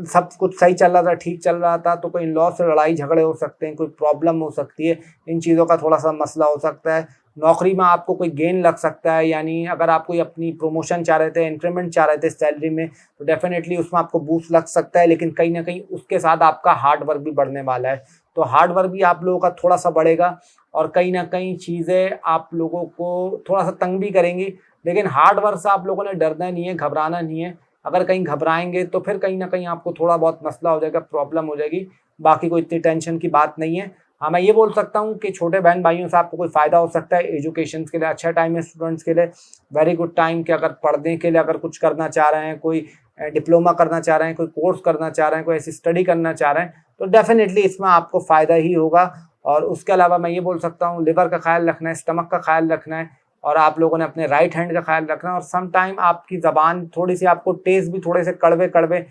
[SPEAKER 1] सब कुछ सही चल रहा था, ठीक चल रहा था, तो कोई इन-लॉ से लड़ाई झगड़े हो सकते हैं, कोई प्रॉब्लम हो सकती है, इन चीज़ों का थोड़ा-सा मसला हो सकता है। नौकरी में आपको कोई गेन लग सकता है, यानी अगर आप कोई अपनी प्रमोशन चाह रहे थे, इंक्रीमेंट चाह रहे थे सैलरी में, तो डेफ़िनेटली उसमें आपको बूस्ट लग सकता है, लेकिन कहीं न कहीं उसके साथ आपका हार्ड वर्क भी बढ़ने वाला है। तो हार्ड वर्क भी आप लोगों का थोड़ा-सा बढ़ेगा और कहीं न कहीं चीज़ें आप लोगों को थोड़ा-सा तंग भी करेंगी, लेकिन हार्ड वर्क से आप लोगों ने डरना नहीं है, घबराना नहीं है। अगर कहीं घबराएँगे तो फिर कहीं न कहीं आपको थोड़ा बहुत मसला हो जाएगा, प्रॉब्लम हो जाएगी, बाकी कोई इतनी टेंशन की बात नहीं है। हाँ, मैं ये बोल सकता हूँ कि छोटे बहन-भाइयों से आपको कोई फ़ायदा हो सकता है, एजुकेशन्स के लिए अच्छा टाइम है स्टूडेंट्स के लिए, वेरी गुड टाइम कि अगर पढ़ने के लिए अगर कुछ करना चाह रहे हैं, कोई डिप्लोमा करना चाह रहे हैं, कोई कोर्स करना चाह रहे हैं, कोई ऐसी स्टडी करना चाह रहे हैं, तो डेफ़िनेटली इसमें आपको फ़ायदा ही होगा। और उसके अलावा मैं ये बोल सकता हूँ लिवर का ख़्याल रखना है, स्टमक का ख़्याल रखना है और आप लोगों ने अपने राइट हैंड का ख़्याल रखना है और सम टाइम आपकी ज़बान थोड़ी-सी आपको टेस्ट भी थोड़े से कड़वे-कड़वे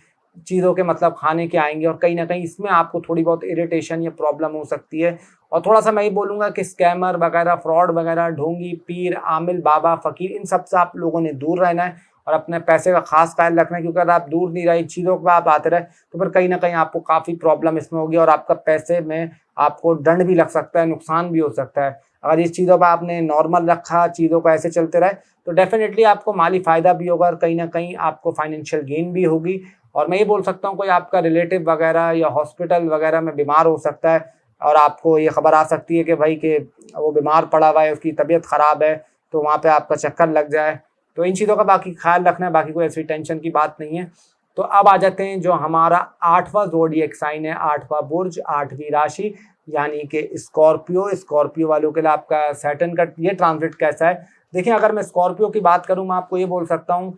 [SPEAKER 1] चीज़ों के मतलब खाने के आएँगे और कहीं न कहीं इसमें आपको थोड़ी बहुत इरिटेशन या प्रॉब्लम हो सकती है। और थोड़ा-सा मैं ये बोलूँगा कि स्कैमर वगैरह, फ्रॉड वगैरह, ढोंगी, पीर, आमिल, बाबा, फ़कीर इन सब से आप लोगों ने दूर रहना है और अपने पैसे का ख़ास ख़्याल रखना है, क्योंकि अगर आप दूर नहीं रहे, इन चीज़ों पे आप आते रहे, तो फिर कहीं न कहीं आपको काफ़ी प्रॉब्लम इसमें होगी और आपका पैसे में आपको दंड भी लग सकता है, नुकसान भी हो सकता है। अगर इस चीज़ों पे आपने नॉर्मल रखा, चीज़ों को ऐसे चलते रहे, तो डेफ़िनेटली आपको माली फ़ायदा भी होगा और कहीं न कहीं आपको फाइनेंशियल गेन भी होगी और मैं ये बोल सकता हूँ कोई आपका रिलेटिव वगैरह या हॉस्पिटल वगैरह में बीमार हो सकता है और आपको ये खबर आ सकती है कि भाई कि वो बीमार पड़ा हुआ है, उसकी तबीयत ख़राब है, तो वहाँ पे आपका चक्कर लग जाए। तो इन चीज़ों का बाकी ख्याल रखना है, बाकी कोई ऐसी टेंशन की बात नहीं है। तो अब आ जाते हैं जो हमारा 8वां ज़ोडिएक साइन है, 8वां बुर्ज, 8वीं राशि यानी कि स्कॉर्पियो। स्कॉर्पियो वालों के लिए आपका सैटर्न का ये ट्रांजिट कैसा है? देखिए, अगर मैं स्कॉर्पियो की बात करूँ, मैं आपको ये बोल सकता हूँ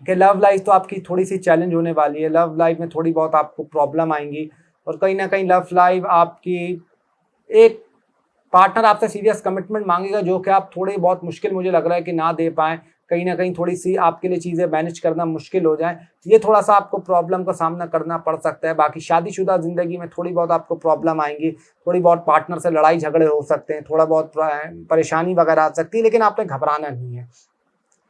[SPEAKER 1] कि लव लाइफ तो आपकी थोड़ी-सी चैलेंज होने वाली है। लव लाइफ में थोड़ी बहुत आपको प्रॉब्लम आएँगी और कहीं न कहीं लव लाइफ आपकी एक पार्टनर आपसे सीरियस कमिटमेंट माँगेगा, जो कि आप थोड़ी बहुत मुश्किल मुझे लग रहा है कि ना दे पाएँ। कहीं न कहीं थोड़ी-सी आपके लिए चीज़ें मैनेज करना मुश्किल हो जाए। ये थोड़ा-सा आपको प्रॉब्लम का सामना करना पड़ सकता है। बाकी शादीशुदा ज़िंदगी में थोड़ी बहुत आपको प्रॉब्लम आएँगी, थोड़ी बहुत पार्टनर से लड़ाई झगड़े हो सकते हैं, थोड़ा बहुत परेशानी वगैरह आ सकती है, लेकिन आपने घबराना नहीं है।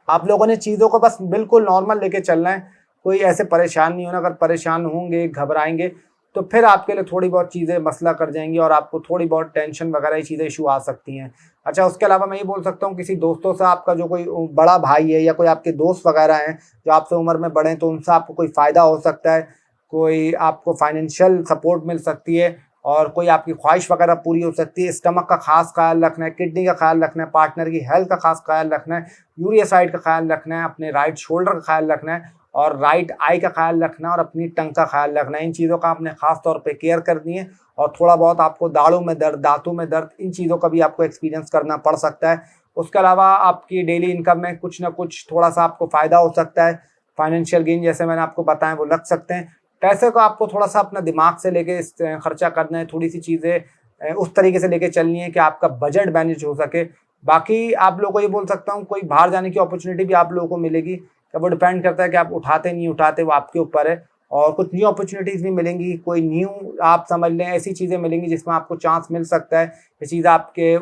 [SPEAKER 1] आप लोगों ने चीज़ों को बस बिल्कुल नॉर्मल लेके चलना है, कोई ऐसे परेशान नहीं होना। अगर परेशान होंगे, घबराएँगे, तो फिर आपके लिए थोड़ी बहुत चीज़ें मसला कर जाएँगी और आपको थोड़ी बहुत टेंशन वगैरह ये चीज़ें इश्यू आ सकती हैं। अच्छा, उसके अलावा मैं ये बोल सकता हूँ किसी दोस्तों से आपका जो कोई बड़ा भाई है या कोई आपके दोस्त वगैरह हैं, जो आपसे उम्र में बड़े हैं, तो उनसे आपको कोई फ़ायदा हो सकता है, कोई आपको फाइनेंशियल सपोर्ट मिल सकती है और कोई आपकी ख्वाहिश वगैरह पूरी हो सकती है। स्टमक का ख़ास ख़्याल रखना है, किडनी का ख़्याल रखना है, पार्टनर की हेल्थ का ख़ास ख़्याल रखना है, यूरिया साइड का ख़्याल रखना है, अपने राइट शोल्डर का ख़्याल रखना है और राइट आई का ख़्याल रखना है और अपनी टंग का ख़्याल रखना है। इन चीज़ों का आपने ख़ास तौर पे केयर करनी है और थोड़ा बहुत आपको दाढ़ों में दर्द, दाँतों में दर्द, इन चीज़ों का भी आपको एक्सपीरियंस करना पड़ सकता है। उसके अलावा आपकी डेली इनकम में कुछ ना कुछ थोड़ा-सा आपको फ़ायदा हो सकता है। फाइनेंशियल गेन जैसे मैंने आपको बताया वो लग सकते हैं। पैसे को आपको थोड़ा-सा अपना दिमाग से लेके खर्चा करना है, थोड़ी-सी चीज़ें उस तरीके से लेके चलनी है कि आपका बजट मैनेज हो सके। बाकी आप लोगों को ये बोल सकता हूँ, कोई बाहर जाने की अपॉर्चुनिटी भी आप लोगों को मिलेगी। अब वो डिपेंड करता है कि आप उठाते नहीं उठाते, वो आपके ऊपर है। और कुछ न्यू अपॉर्चुनिटीज़ भी मिलेंगी, कोई न्यू आप समझ लें ऐसी चीज़ें मिलेंगी जिसमें आपको चांस मिल सकता है, ये चीज़ आपके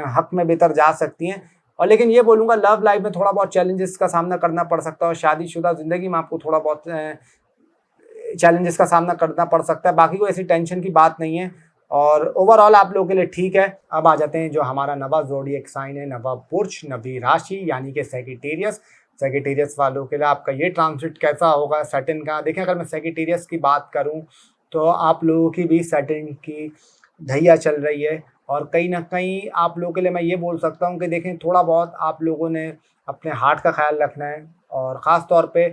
[SPEAKER 1] हक में बेहतर जा सकती हैं। और लेकिन ये बोलूँगा लव लाइफ में थोड़ा बहुत चैलेंजेस का सामना करना पड़ सकता है और शादीशुदा ज़िंदगी में आपको थोड़ा बहुत चैलेंजेस का सामना करना पड़ सकता है। बाकी कोई ऐसी टेंशन की बात नहीं है और ओवरऑल आप लोगों के लिए ठीक है। अब आ जाते हैं जो हमारा नवा ज़ोडिएक साइन है, नवा बुर्ज, नवी राशि यानी कि सैजिटेरियस। सैजिटेरियस वालों के लिए आपका ये ट्रांजिट कैसा होगा सैटर्न का? देखिए, अगर मैं सैजिटेरियस की बात करूँ तो आप लोगों की भी सैटर्न की ढैया चल रही है और कहीं न कहीं आप लोगों के लिए मैं ये बोल सकता हूँ कि देखें, थोड़ा बहुत आप लोगों ने अपने हार्ट का ख़्याल रखना है और ख़ास तौर पे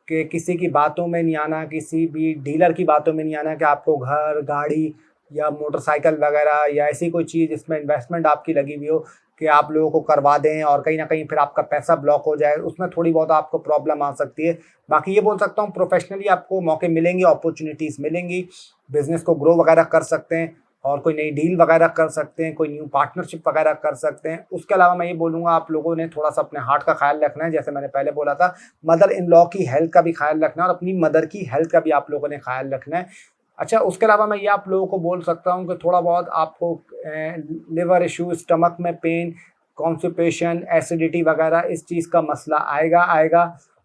[SPEAKER 1] कि किसी की बातों में नहीं आना, किसी भी डीलर की बातों में नहीं आना कि आपको घर, गाड़ी या मोटरसाइकिल वगैरह या ऐसी कोई चीज़ जिसमें इन्वेस्टमेंट आपकी लगी हुई हो कि आप लोगों को करवा दें और कहीं न कहीं फिर आपका पैसा ब्लॉक हो जाए, उसमें थोड़ी बहुत आपको प्रॉब्लम आ सकती है। बाकी ये बोल सकता हूँ प्रोफ़ेशनली आपको मौके मिलेंगे, अपॉर्च्युनिटीज़ मिलेंगी, बिज़नेस को ग्रो वगैरह कर सकते हैं और कोई नई डील वगैरह कर सकते हैं, कोई न्यू पार्टनरशिप वगैरह कर सकते हैं। उसके अलावा मैं ये बोलूँगा आप लोगों ने थोड़ा-सा अपने हार्ट का ख़्याल रखना है, जैसे मैंने पहले बोला था। मदर इन लॉ की हेल्थ का भी ख़्याल रखना है और अपनी मदर की हेल्थ का भी आप लोगों ने ख़्याल रखना है। अच्छा, उसके अलावा मैं ये आप लोगों को बोल सकता हूँ कि थोड़ा बहुत आपको लिवर इश्यू, स्टमक में पेन, कॉन्स्टिपेशन, एसिडिटी वगैरह इस चीज़ का मसला आएगा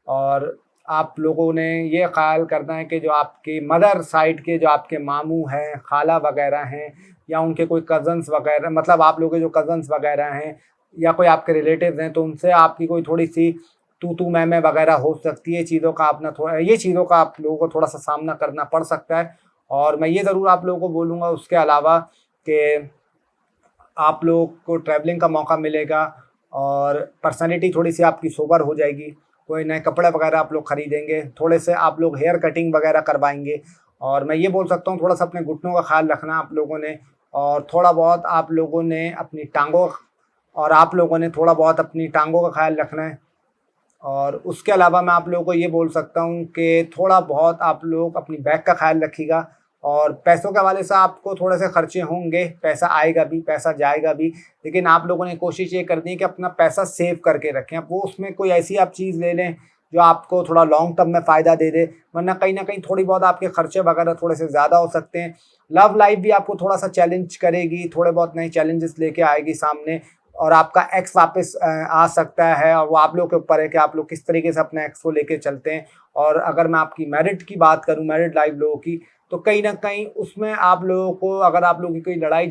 [SPEAKER 1] और आप लोगों ने ये ख़्याल करना है कि जो आपकी मदर साइड के जो आपके मामू हैं, खाला वगैरह हैं या उनके कोई कज़न्स वगैरह, मतलब आप लोगों के जो कज़न्स वगैरह हैं या कोई आपके रिलेटिव्स हैं, तो उनसे आपकी कोई थोड़ी-सी तू-तू, मैं-मैं वगैरह हो सकती है। ये चीज़ों का आप लोगों को थोड़ा-सा सामना करना पड़ सकता है और मैं ये ज़रूर आप लोगों को बोलूँगा उसके अलावा कि आप लोग को ट्रैवलिंग का मौका मिलेगा और पर्सनैलिटी थोड़ी-सी आपकी सोबर हो जाएगी। कोई नए कपड़े वगैरह आप लोग खरीदेंगे, थोड़े से आप लोग हेयर कटिंग वगैरह करवाएँगे और मैं ये बोल सकता हूँ थोड़ा-सा अपने घुटनों का ख़्याल रखना आप लोगों ने और थोड़ा बहुत आप लोगों ने अपनी टाँगों और आप लोगों ने थोड़ा बहुत अपनी टाँगों का ख़्याल रखना है। और उसके अलावा मैं आप लोगों को ये बोल सकता हूँ कि थोड़ा बहुत आप लोग अपनी बैग का ख़्याल रखिएगा और पैसों के हवाले से आपको थोड़े से खर्चे होंगे, पैसा आएगा भी, पैसा जाएगा भी, लेकिन आप लोगों ने कोशिश ये करनी है कि अपना पैसा सेव करके रखें। अब वो उसमें कोई ऐसी आप चीज़ ले लें जो आपको थोड़ा लॉन्ग टर्म में फ़ायदा दे दे, वरना कहीं न कहीं थोड़ी बहुत आपके खर्चे वगैरह थोड़े से ज़्यादा हो सकते हैं। लव लाइफ़ भी आपको थोड़ा-सा चैलेंज करेगी, थोड़े बहुत नए चैलेंजेस लेके आएगी सामने और आपका एक्स वापस आ सकता है और वो आप लोग के ऊपर है कि आप लोग किस तरीके से अपने एक्स को लेके चलते हैं। और अगर मैं आपकी मैरिड की बात करूँ, मैरिड लाइफ लोगों की, तो कहीं न कहीं उसमें आप लोगों को, अगर आप लोगों की कोई लड़ाई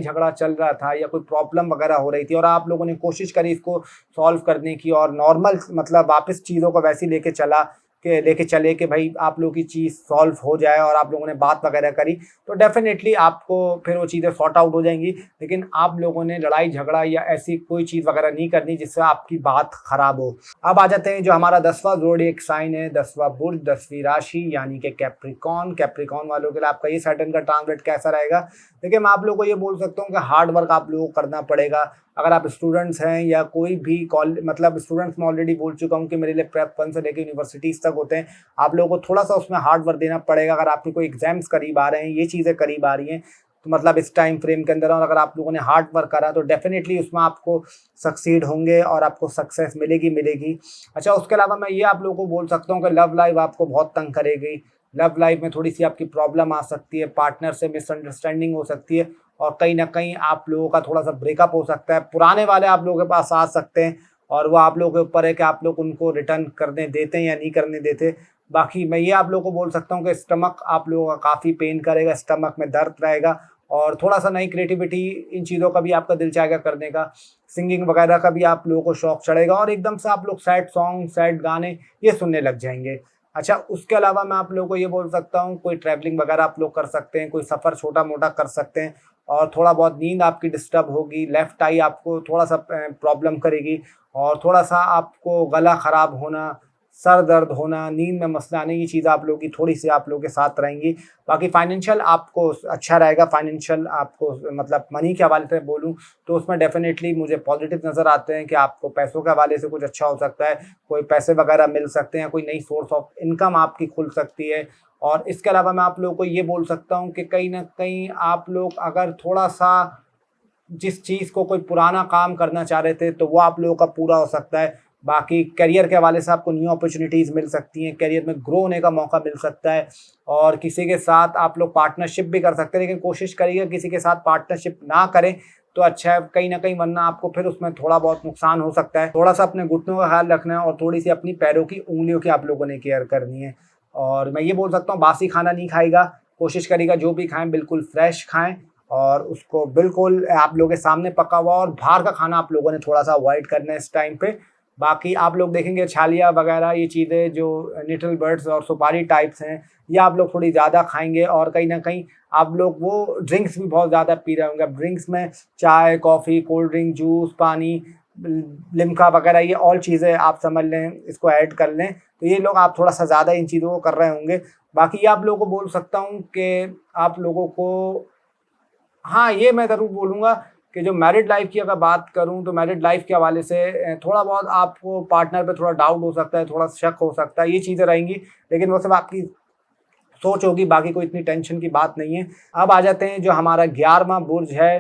[SPEAKER 1] झगड़ा चल रहा था या कोई प्रॉब्लम वगैरह हो रही थी और आप लोगों ने कोशिश करी इसको सॉल्व करने की और नॉर्मल मतलब वापस चीज़ों को वैसे ही लेके चला के लेके चले कि भाई आप लोगों की चीज़ सॉल्व हो जाए और आप लोगों ने बात वगैरह करी, तो डेफिनेटली आपको फिर वो चीज़ें सॉर्ट आउट हो जाएंगी। लेकिन आप लोगों ने लड़ाई झगड़ा या ऐसी कोई चीज़ वगैरह नहीं करनी जिससे आपकी बात खराब हो। अब आ जाते हैं जो हमारा 10वां ज़ोडिएक साइन है, 10वां बुर्ज, 10वीं राशि यानी कि कैप्रिकॉर्न। कैप्रिकॉर्न वालों के लिए आपका ये सैटर्न का ट्रांजिट कैसा रहेगा? देखिए, मैं आप लोगों को ये बोल सकता हूँ कि हार्ड वर्क आप लोगों को करना पड़ेगा। अगर आप स्टूडेंट्स हैं या कोई भी मतलब स्टूडेंट्स में ऑलरेडी बोल चुका हूँ कि मेरे लिए प्रेप 1 से लेकर यूनिवर्सिटीज़ तक होते हैं, आप लोगों को थोड़ा-सा उसमें हार्ड वर्क देना पड़ेगा। अगर आपके कोई एग्ज़ाम्स करीब आ रहे हैं, ये चीज़ें करीब आ रही हैं, तो मतलब इस टाइम फ्रेम के अंदर और अगर आप लोगों ने हार्ड वर्क करा तो डेफिनेटली उसमें आपको सक्सीड होंगे और आपको सक्सेस मिलेगी। अच्छा, उसके अलावा मैं ये आप लोगों को बोल सकता हूँ कि लव लाइफ आपको बहुत तंग करेगी। लव लाइफ में थोड़ी-सी आपकी प्रॉब्लम आ सकती है, पार्टनर से मिसअंडरस्टैंडिंग हो सकती है और कहीं न कहीं आप लोगों का थोड़ा-सा ब्रेकअप हो सकता है। पुराने वाले आप लोगों के पास आ सकते हैं और वो आप लोगों के ऊपर है कि आप लोग उनको रिटर्न करने देते हैं या नहीं करने देते। बाकी मैं ये आप लोगों को बोल सकता हूँ कि स्टमक आप लोगों का काफ़ी पेन करेगा, स्टमक में दर्द रहेगा और थोड़ा-सा नई क्रिएटिविटी, इन चीज़ों का भी आपका दिल चाहेगा करने का। सिंगिंग वगैरह का भी आप लोगों को शौक चढ़ेगा और एकदम से आप लोग सैड सॉन्ग, सैड गाने ये सुनने लग जाएँगे। अच्छा, उसके अलावा मैं आप लोगों को ये बोल सकता हूँ, कोई ट्रैवलिंग वगैरह आप लोग कर सकते हैं, कोई सफ़र छोटा-मोटा कर सकते हैं और थोड़ा बहुत नींद आपकी डिस्टर्ब होगी, लेफ्ट आई आपको थोड़ा-सा प्रॉब्लम करेगी और थोड़ा-सा आपको गला ख़राब होना, सर दर्द होना, नींद में मसला आने, ये चीज़ आप लोगों की थोड़ी-सी आप लोगों के साथ रहेंगी। बाकी फाइनेंशियल आपको अच्छा रहेगा, फाइनेंशियल आपको मतलब मनी के हवाले से बोलूँ तो उसमें डेफ़िनेटली मुझे पॉजिटिव नज़र आते हैं कि आपको पैसों के हवाले से कुछ अच्छा हो सकता है, कोई पैसे वगैरह मिल सकते हैं, कोई नई सोर्स ऑफ इनकम आपकी खुल सकती है। और इसके अलावा मैं आप लोगों को ये बोल सकता हूँ कि कहीं न कहीं आप लोग अगर थोड़ा-सा जिस चीज़ को कोई पुराना काम करना चाह रहे थे, तो वो आप लोगों का पूरा हो सकता है। बाकी करियर के हवाले से आपको न्यू अपॉर्च्युनिटीज़ मिल सकती हैं, करियर में ग्रो होने का मौका मिल सकता है और किसी के साथ आप लोग पार्टनरशिप भी कर सकते हैं, लेकिन कोशिश करिएगा किसी के साथ पार्टनरशिप ना करें तो अच्छा है, कहीं न कहीं, वरना आपको फिर उसमें थोड़ा बहुत नुकसान हो सकता है। थोड़ा-सा अपने घुटनों का ख़्याल रखना है और थोड़ी-सी अपनी पैरों की उँगलियों की आप लोगों ने केयर करनी है। और मैं ये बोल सकता हूँ, बासी खाना नहीं खाइएगा, कोशिश करिएगा जो भी खाएँ बिल्कुल फ्रेश खाएँ और उसको बिल्कुल आप लोगों के सामने पका हुआ, और बाहर का खाना आप लोगों ने थोड़ा-सा अवॉइड करना है इस टाइम पे। बाकी आप लोग देखेंगे छालिया वगैरह ये चीज़ें जो लिटिल बर्ड्स और सुपारी टाइप्स हैं, ये आप लोग थोड़ी ज़्यादा खाएँगे और कहीं न कहीं आप लोग वो ड्रिंक्स भी बहुत ज़्यादा पी रहे होंगे। अब ड्रिंक्स में चाय, कॉफ़ी, कोल्ड ड्रिंक, जूस, पानी, लिम्का वगैरह ये ऑल चीज़ें आप समझ लें, इसको ऐड कर लें। तो ये लोग आप थोड़ा-सा ज़्यादा इन चीज़ों को कर रहे होंगे। बाकी ये आप लोगों को बोल सकता हूँ कि आप लोगों को, हाँ, ये मैं ज़रूर बोलूँगा कि जो मैरिड लाइफ़ की अगर बात करूँ तो मैरिड लाइफ़ के हवाले से थोड़ा बहुत आपको पार्टनर पे थोड़ा डाउट हो सकता है, थोड़ा शक हो सकता है, ये चीज़ें रहेंगी, लेकिन वो सब आपकी सोच होगी, बाकी कोई इतनी टेंशन की बात नहीं है। अब आ जाते हैं जो हमारा 11वां बुर्ज है,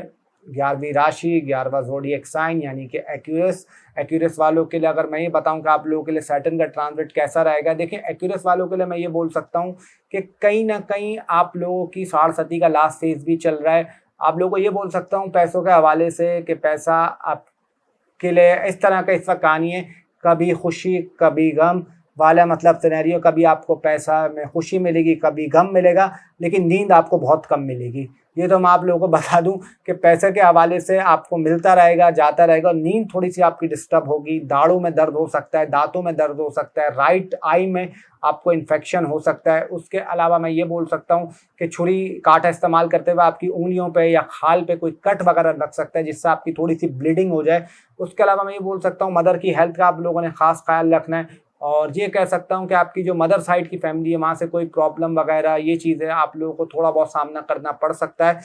[SPEAKER 1] 11वीं राशि, 11वां ज़ोडिएक साइन यानी कि एक्वेरियस। एक्वेरियस वालों के लिए अगर मैं ये बताऊँ कि आप लोगों के लिए सैटर्न का ट्रांजिट कैसा रहेगा, देखिए एक्वेरियस वालों के लिए मैं ये बोल सकता हूँ कि कहीं न कहीं आप लोगों की साढ़सती का लास्ट फेज़ भी चल रहा है। आप लोगों को ये बोल सकता हूँ पैसों के हवाले से कि पैसा आपके लिए इस तरह का इस वक़्त कहानी है, कभी खुशी, कभी गम वाला मतलब सिनेरियो, कभी आपको पैसा में खुशी मिलेगी, कभी गम मिलेगा, लेकिन नींद आपको बहुत कम मिलेगी। ये तो मैं आप लोगों को बता दूँ कि पैसे के हवाले से आपको मिलता रहेगा, जाता रहेगा, और नींद थोड़ी-सी आपकी डिस्टर्ब होगी, दाढ़ों में दर्द हो सकता है, दाँतों में दर्द हो सकता है, राइट आई में आपको इन्फेक्शन हो सकता है। उसके अलावा मैं ये बोल सकता हूँ कि छुरी-काँटा इस्तेमाल करते हुए आपकी उँगलियों पे या खाल पे कोई कट वगैरह लग सकता है, जिससे आपकी थोड़ी-सी ब्लीडिंग हो जाए। उसके अलावा मैं ये बोल सकता हूँ मदर की हेल्थ का आप लोगों ने ख़ास ख़्याल रखना है, और ये कह सकता हूँ कि आपकी जो मदर साइड की फैमिली है, वहाँ से कोई प्रॉब्लम वगैरह ये चीज़ें आप लोगों को थोड़ा बहुत सामना करना पड़ सकता है।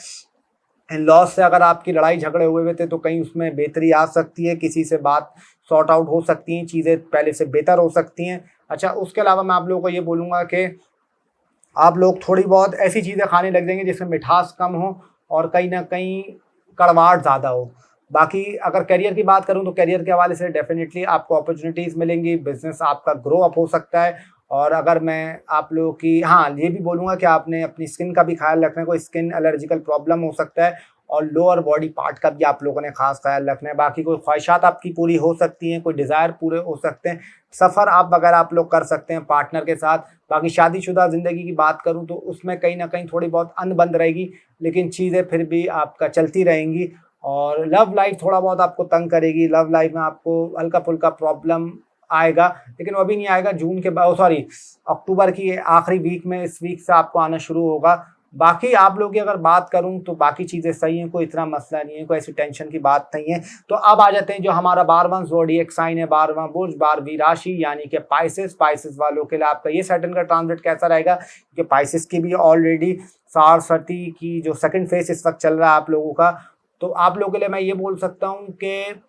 [SPEAKER 1] इन-लॉज़ से अगर आपकी लड़ाई झगड़े हुए थे तो कहीं उसमें बेहतरी आ सकती है, किसी से बात सॉर्ट आउट हो सकती हैं, चीज़ें पहले से बेहतर हो सकती हैं। अच्छा, उसके अलावा मैं आप लोगों को ये बोलूँगा कि आप लोग थोड़ी बहुत ऐसी चीज़ें खाने लग जाएँगे जिसमें मिठास कम हो और कहीं न कहीं कड़वाहट ज़्यादा हो। बाकी अगर करियर की बात करूँ तो करियर के हवाले से डेफ़िनिटली आपको अपॉर्च्युनिटीज़ मिलेंगी, बिज़नेस आपका ग्रो अप हो सकता है। और अगर मैं आप लोगों की, हाँ, ये भी बोलूँगा कि आपने अपनी स्किन का भी ख़्याल रखना है, कोई स्किन एलर्जिकल प्रॉब्लम हो सकता है, और लोअर बॉडी पार्ट का भी आप लोगों ने ख़ास ख़्याल रखना है। बाकी कोई ख़्वाहिशात आपकी पूरी हो सकती हैं, कोई डिज़ायर पूरे हो सकते हैं, सफ़र आप वगैरह आप लोग कर सकते हैं पार्टनर के साथ। बाकी शादीशुदा ज़िंदगी की बात करूँ तो उसमें कहीं न कहीं थोड़ी बहुत अनबन रहेगी, लेकिन चीज़ें फिर भी आपका चलती रहेंगी। और लव लाइफ़ थोड़ा बहुत आपको तंग करेगी, लव लाइफ़ में आपको हल्का-फुल्का प्रॉब्लम आएगा, लेकिन वो अभी नहीं आएगा, जून के बाद सॉरी अक्टूबर की आखिरी वीक में, इस वीक से आपको आना शुरू होगा। बाकी आप लोगों की अगर बात करूं तो बाकी चीज़ें सही हैं, कोई इतना मसला नहीं है, कोई ऐसी टेंशन की बात नहीं है। तो अब आ जाते हैं जो हमारा 12वां ज़ोडिएक साइन है, 12वां बुर्ज, 12वीं राशि यानी कि पाइसेस वालों के लिए आपका ये सैटर्न का ट्रांजिट कैसा रहेगा, क्योंकि पाइसेस की भी ऑलरेडी सारस्वती की जो सेकंड फेज इस वक्त चल रहा है आप लोगों का। तो आप लोगों के लिए मैं ये बोल सकता हूँ कि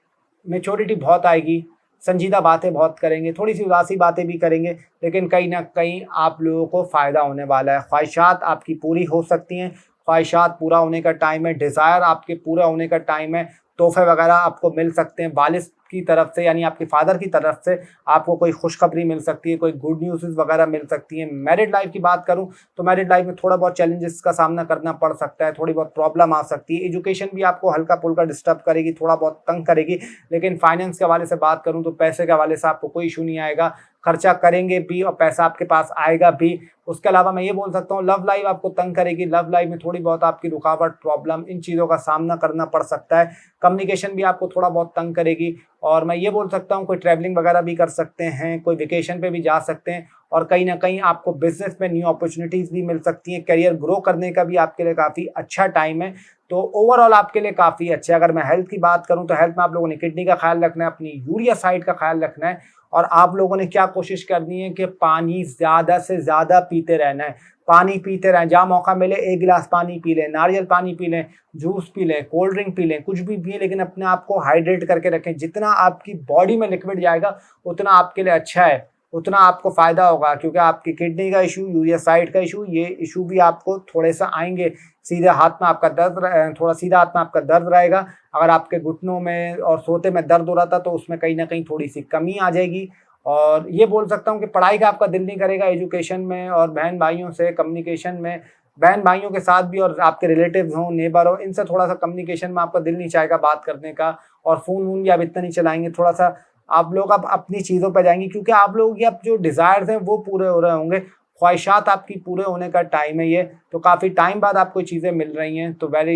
[SPEAKER 1] मेच्योरिटी बहुत आएगी, संजीदा बातें बहुत करेंगे, थोड़ी सी उदासी बातें भी करेंगे, लेकिन कहीं ना कहीं आप लोगों को फ़ायदा होने वाला है। ख्वाहिशात आपकी पूरी हो सकती हैं, ख्वाहिशात पूरा होने का टाइम है, डिज़ायर आपके पूरा होने का टाइम है, तोहफे वगैरह आपको मिल सकते हैं वालिद की तरफ से, यानी आपके फादर की तरफ से आपको कोई खुशखबरी मिल सकती है, कोई गुड न्यूज़ वगैरह मिल सकती है। मैरिड लाइफ की बात करूं तो मैरिड लाइफ में थोड़ा बहुत चैलेंजेस का सामना करना पड़ सकता है, थोड़ी बहुत प्रॉब्लम आ सकती है, एजुकेशन भी आपको हल्का फुल्का डिस्टर्ब करेगी, थोड़ा बहुत तंग करेगी। लेकिन फाइनेंस के हवाले से बात करूँ तो पैसे के हवाले से आपको कोई इशू नहीं आएगा, खर्चा करेंगे भी और पैसा आपके पास आएगा भी। उसके अलावा मैं ये बोल सकता हूँ लव लाइफ आपको तंग करेगी, लव लाइफ में थोड़ी बहुत आपकी रुकावट, प्रॉब्लम, इन चीज़ों का सामना करना पड़ सकता है। कम्युनिकेशन भी आपको थोड़ा बहुत तंग करेगी, और मैं ये बोल सकता हूँ कोई ट्रैवलिंग वगैरह भी कर सकते हैं, कोई वेकेशन पे भी जा सकते हैं, और कहीं ना कहीं आपको बिजनेस में न्यू अपॉर्चुनिटीज़ भी मिल सकती हैं, करियर ग्रो करने का भी आपके लिए काफ़ी अच्छा टाइम है। तो ओवरऑल आपके लिए काफ़ी अच्छा है। अगर मैं हेल्थ की बात करूँ तो हेल्थ में आप लोगों ने किडनी का ख्याल रखना है, अपनी यूरिया साइड का ख्याल रखना है, और आप लोगों ने क्या कोशिश करनी है कि पानी ज़्यादा से ज़्यादा पीते रहना है। पानी पीते रहें, जहाँ मौका मिले 1 गिलास पानी पी लें, नारियल पानी पी लें, जूस पी लें, कोल्ड ड्रिंक पी लें, कुछ भी पिए, लेकिन अपने आप को हाइड्रेट करके रखें। जितना आपकी बॉडी में लिक्विड जाएगा उतना आपके लिए अच्छा है, उतना आपको फ़ायदा होगा, क्योंकि आपकी किडनी का इशू, यूरिया साइड का इशू, ये इशू भी आपको थोड़े सा आएंगे। सीधे हाथ में आपका दर्द, थोड़ा सीधा हाथ में आपका दर्द रहेगा। अगर आपके घुटनों में और सोते में दर्द हो रहा था तो उसमें कहीं ना कहीं थोड़ी सी कमी आ जाएगी। और ये बोल सकता हूँ कि पढ़ाई का आपका दिल नहीं करेगा, एजुकेशन में और बहन भाइयों से कम्युनिकेशन में, बहन भाइयों के साथ भी, और आपके रिलेटिव्स हों, नेबर हो, इनसे थोड़ा सा कम्युनिकेशन में आपका दिल नहीं चाहेगा बात करने का, और फ़ोन वून भी आप इतना नहीं चलाएंगे। थोड़ा सा आप लोग अब अपनी चीज़ों पर जाएंगे, क्योंकि आप लोगों की अब जो डिज़ायर्स हैं वो पूरे हो रहे होंगे, ख्वाहिशात आपकी पूरे होने का टाइम है ये। तो काफ़ी टाइम बाद आपको चीज़ें मिल रही हैं, तो वेल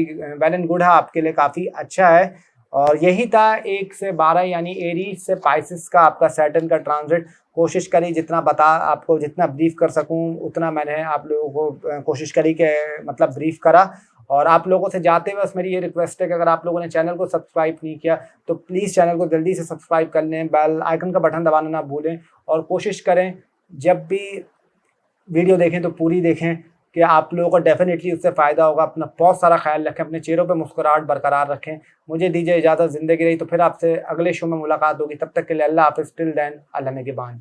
[SPEAKER 1] एंड गुड है, आपके लिए काफ़ी अच्छा है। और यही था 1 से 12 यानी एरीज से पाइसेस का आपका सैटर्न का ट्रांजिट। कोशिश करी जितना आपको जितना ब्रीफ कर सकूं उतना मैंने आप लोगों को कोशिश करी कि मतलब ब्रीफ करा। और आप लोगों से जाते हुए बस मेरी ये रिक्वेस्ट है कि अगर आप लोगों ने चैनल को सब्सक्राइब नहीं किया तो प्लीज़ चैनल को जल्दी से सब्सक्राइब कर लें, बेल आइकन का बटन दबाना ना भूलें, और कोशिश करें जब भी वीडियो देखें तो पूरी देखें, कि आप लोगों को डेफिनेटली उससे फ़ायदा होगा। अपना बहुत सारा ख्याल रखें, अपने चेहरों पे मुस्कुराहट बरकरार रखें। मुझे दीजिए इजाज़त, ज़िंदगी रही तो फिर आपसे अगले शो में मुलाकात होगी। तब तक के लिए अल्लाह हाफ़िज़, टिल देन अल्लाह निगहबान।